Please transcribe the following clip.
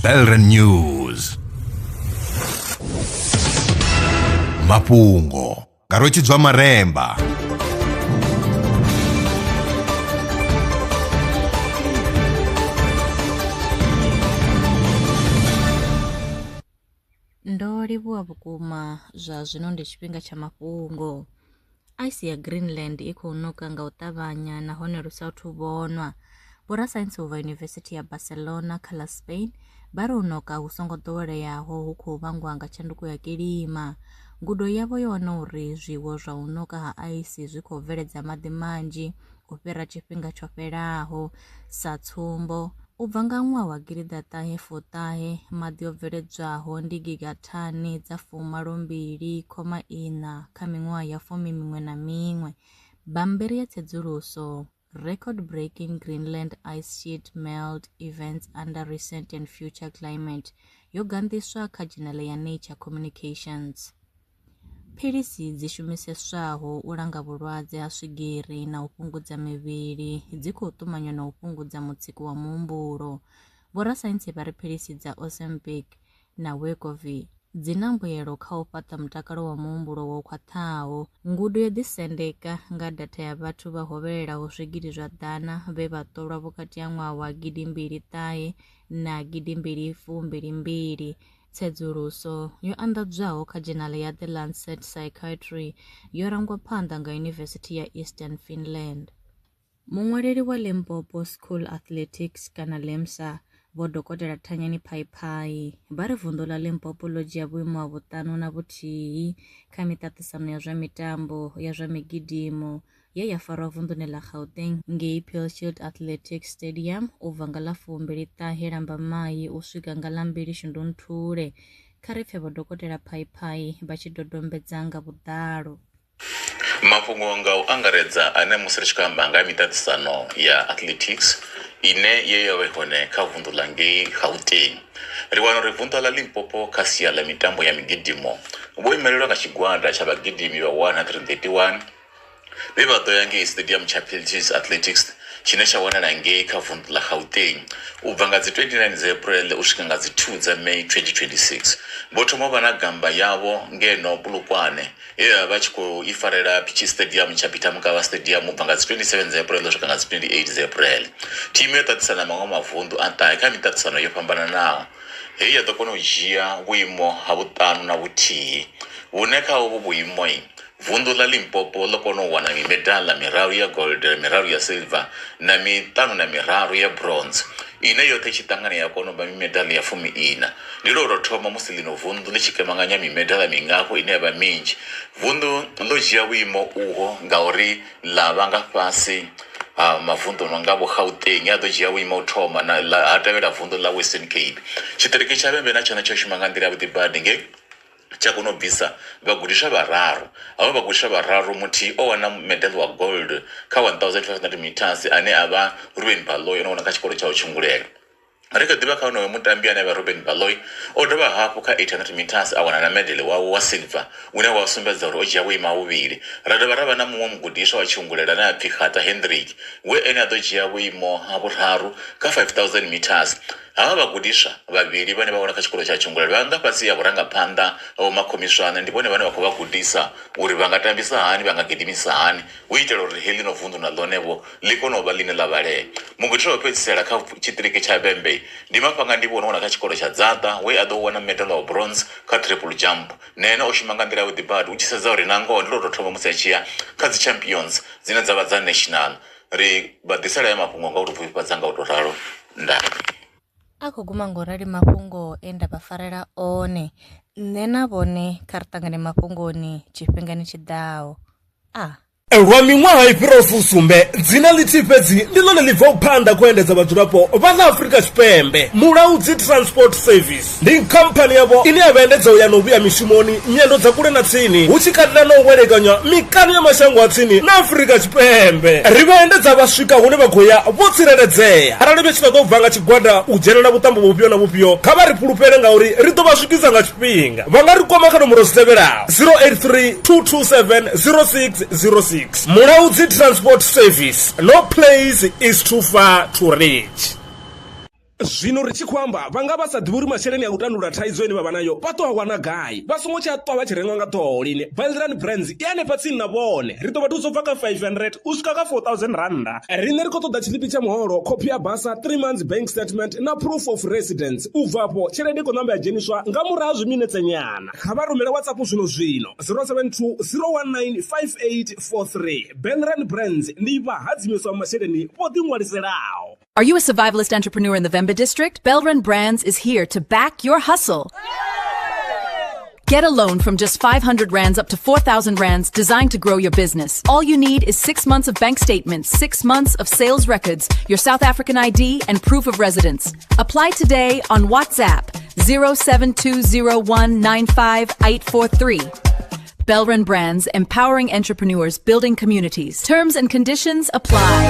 Belren News. Mapungo. Karochidzwa Maremba. Ndo livhuwa vhukuma zwa zwino ndi tshifhinga tsha mafhungo. Ice ya Greenland i khou noka nga u ṱavhanya nahone ri sathu vhonwa. Vhorasaintsi vha University ya Barcelona kha ḽa Spain vha ri u noka hu songo ḓoweleaho hu khou vhangwa nga tshanduko ya kilima. Ngudo yavho yo wana uri zwiwo zwa u noka ha ice zwi khou bveledza maḓi manzhi u fhira tshifhinga tsho fhelaho. Sa tsumbo, u bva nga ṅwaha wa 2019 maḓi o bveledzwaho ndi gigathani dza 42,4 kha miṅwaha ya 11. Bammbiri ya tsedzuluso Record-breaking Greenland ice sheet melt events under recent and future climate yo gandiswa kha dzhenele ya Nature Communications. Philisi dzi shumiseswaho u langa vhulwadze ha swigiri na u fhungudza mivhili dzi khou ṱumanywa na u fhungudza mutsiko wa muhumbulo. Vhorasaintsi vha ri philisi dza Ozempic na Wegovy dzi na mbuyelo kha u fhaṱa mutakalo wa muhumbulo wo khwaṱhaho. Ngudo yo ḓisendeka nga data ya vhathu vha hovhelelaho zwigidi zwa ḓana vhe vha ṱolwa vhukati ha ṅwaha wa 2009 na 2022. Tsedzuluso yo anḓadzwaho kha dzhenale ya The Lancet Psychiatry yo rangwa phanḓa nga University ya Eastern Finland. Muṅwaleli wa Limpopo School Athletics kana LEMSA Vho Dokotela Thanyani Phaiphai vha ri vunḓu ḽa Limpopo ḽo dzhia vhuimo ha vhuṱanu na vhuthihi kha miṱaṱisano ya zwa mitambo ya zwa migidimo ya farwa vunḓuni ḽa Gauteng ngei Pillshield Athletics Stadium u bva nga ḽa 29 Lambamai u swika nga ḽa 2 Shundunthule. Kha ri pfe Vho Dokotela Phaiphai vha tshi dodombedza nga vhuḓalo. Mafhungo nga u angaredza ane musi ri tshi khou amba nga miṱaṱisano ya athletics ine ye ya vha hone kha vunḓu ḽa ngei Gauteng. Ri wana uri vunḓu ḽa Limpopo kha sia ḽa mitambo ya migidimo vho imelelwa nga tshigwada tsha vhagidimi vha 131 vhe vha ḓo ya ngei stadium tsha Pillshield Athletics tshine tsha wanala ngei kha vunḓu ḽa Gauteng u bva nga dzi 29 dza April u swika nga dzi 2 dza May 2026. Vho thoma vha na gamba yavho ngeno Bulukwane ye vha tshi khou i farela Pitchi Stadium tsha Peter Mokaba Stadium u bva nga dzi 27 dza April u swika nga dzi 28 dza April. Thimu yo ṱaṱisana maṅwe mavunḓu a ṱahe kha miṱaṱisano yo fhambananaho. Hei ya ḓo kona u dzhia vhuimo ha vhuṱanu na vhuthihi vhune kha uvho vhuimo vunḓu ḽa Limpopo ḽo kona u wana mimedala miraru ya gold, miraru ya silver na miṱanu na miraru ya bronze ine yoṱhe tshi ṱangana ya kona u vha mimedala ya 14. Ndi ḽo thoma musi ḽino vunḓu ḽi tshi kemanganya mimedala mingafho ine ya vha minzhi. Vunḓu ḽo dzhia vhuimo uho ngauri ḽa vha nga fhasi mavunḓu no nga vho Gauteng ya ḓo dzhia vhuimo u thoma na ha tevhela vunḓu ḽa Western Cape. Tshiṱiriki tsha Vhembe na tshone tsho shuma nga nḓila ya vhuḓi badi ngei tsha kona u bvisa vhagudiswa vhararu. Havho vhagudiswa vhararu muthihi o wana medal wa gold kha 1500 meters ane a vha Ruben Baloyi no wana kha tshikolo tsha u tshungulela. Ri kha ḓivha kha honoyo mutambi ane a vha Ruben Baloyi o dovha hafhu kha 800 meters a wana na medal wawo wa silver une wa sumbedza uri o dzhia vhuimo ha vhuvhili. Ra dovha ra vha na muṅwe mugudiswa wa tshungulela ane a pfi Gata Hendrik we ene a ḓo dzhia vhuimo ha vhuraru kha 5000 meters. Havha vhagudiswa vhavhili vhane vha wana kha tshikolo tsha tshungulela vha nga fhasi ya vhurangaphanḓa vho makhomiswana ndi vhone vhane vha khou vha gudisa uri vha nga tambisa hani, vha nga gidimisa hani u itela uri heḽi no vunḓu na ḽonevho ḽi kone u vha ḽine ḽa vhalea. Mugudiswa wa fhedzisela kha tshiṱiriki tsha Vhembe ndi Mafhanga Ndivho no wana kha tshikolo tsha Dzaṱa we a ḓo wana medal wa bronze kha triple jump. Nene o shuma nga nḓila ya vhuḓi badi u tshi sedza uri na ngoho ndi ḽo tou thoma musi a tshi ya kha dzi champions dzine dza vha dza national. Ri vha ḓisela ya mafhungo nga u tou pfufhifhadza nga u tou ralo ndaa. A khou guma ngo rali mafhungo e nda vha farela one nṋe na vhone kha ri ṱangane mafhungoni tshifhingani tshiḓaho. Lwa miṅwaha I fhiraho fusumbe dzina ḽithihi fhedzi ndi ḽone ḽi bvaho phanḓa khou endedza vhadzulapo vha ḽa Afrika Tshipembe. Mulaudzi Transport Service ndi khamphani yavho ine ya vha endedza u ya na u vhuya mishumoni nyendo dza kule na tsini hu tshi katela na u welekanywa mikano ya mashango a tsini na Afrika Tshipembe. Ri vha endedza vha swika hune vha khou ya vho tsireledzea. Arali vha tshi ṱoḓa u bva nga tshigwada u dzhenela vhuṱambo vhufhio na vhufhio kha vha ri fhulufhele ngauri ri ḓo vha swikisa nga tshifhinga. Vha nga ri kwama kha nomboro dzi tevhelaho 083 227 0606. Mulaudzi Transport Service. No place is too far to reach. zwino ri tshi khou amba vha nga vha sa ḓivhi uri masheleni a u tandulula thaidzo ine vha vha nayo vha ṱo a wana gai vha songo tsha ṱwa vha tshi renga nga ṱhoho lini Belran Brands i hanefha tsini na vhone ri ḓo vha thusa u bva kha 500 u swika kha 4000 randa riṋe ri khou ṱoḓa tshiḽipi tsha muholo khophi ya basa 3 months bank statement na proof of residence u bvapo tshelede i khou ṋamba ya dzheniswa nga murahu ha zwiminetse nyana kha vha rumele whatsapp zwino 072 019 5843 Belran Brands ndi vha hadzimiso masheleni vho ḓiṅwaliselaho. Are you a survivalist entrepreneur in the Vemba district? Belran Brands is here to back your hustle. Get a loan from just 500 rands up to 4,000 rands designed to grow your business. All you need is 6 months of bank statements, 6 months of sales records, your South African ID, and proof of residence. Apply today on WhatsApp 07201958843. Belran Brands, empowering entrepreneurs, building communities. Terms and conditions apply.